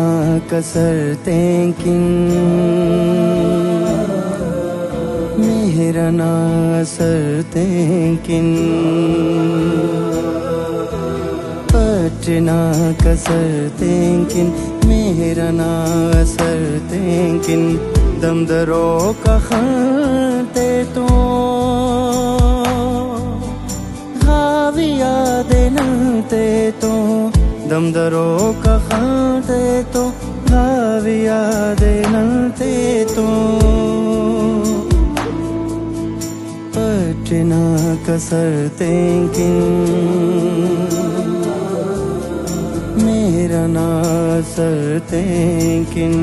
पटना कसरतें किन मेरा ना असरतें किन पटना कसरतें किन मेरा ना असरतें किन दमदरों का खाते तो हाविया देनते तो दमदरों का खाते तो हाविया देनते तो पटना कसरतें किन मेरा ना असरतें किन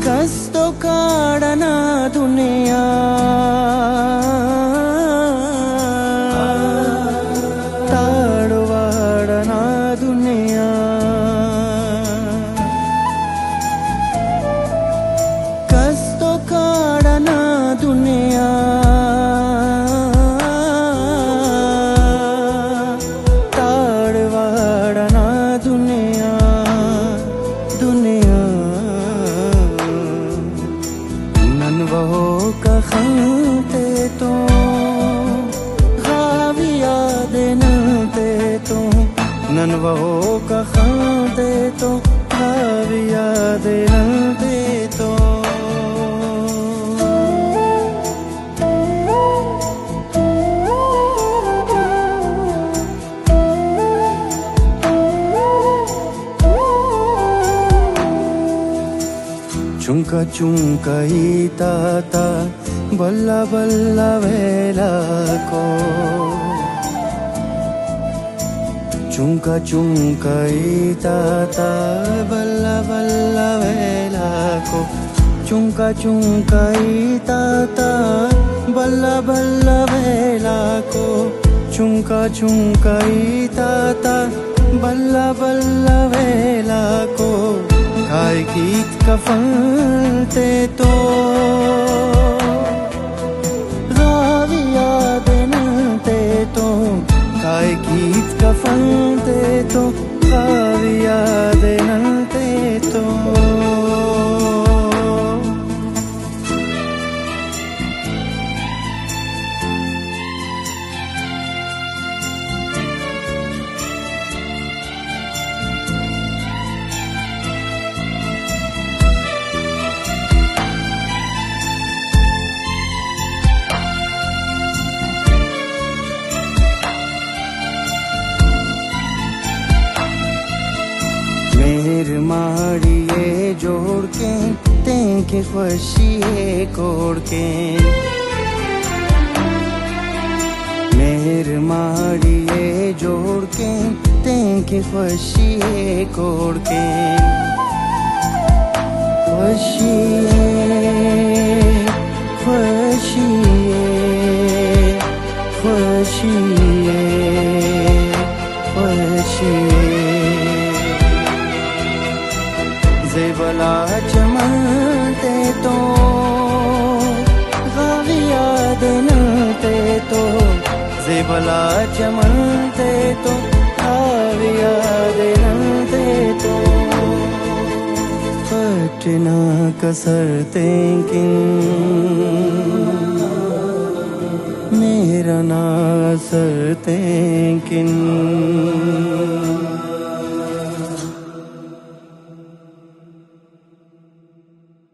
कस्तो काड़ना दुनिया ताड़वाड़ना दुनिया कस्तो काड़ना दुनिया ताड़वाड़ना दुनिया दुनिया नन्वहो का खाते तो हाविया देनते तो नन्वहो का खाते तो हाविया देनते तो चुंका चुंका ताता बल्ला बल्ला वेला को चुंका चुंका ताता बल्ला बल्ला वेला को चुंका चुंका ताता बल्ला बल्ला वेला को चुंका चुंका ताता बल्ला बल्ला वेला को खाए गीत कफनते तो गाविया देनते तो खाए गीत कफनते तो गाविया देनते तो मेर माड़िए जोड़ के तेंके खुशिए कोड़ के मेर माड़िए जोड़ के तेंके खुशिए कोड़ के खुशिए खुशिए खुशिए खुशिए ज़ेबला चमनते तो गाविया देनते तो ज़ेबला चमनते तो गाविया देनते तो पटना कसरतें किन मेरा ना असरतें किन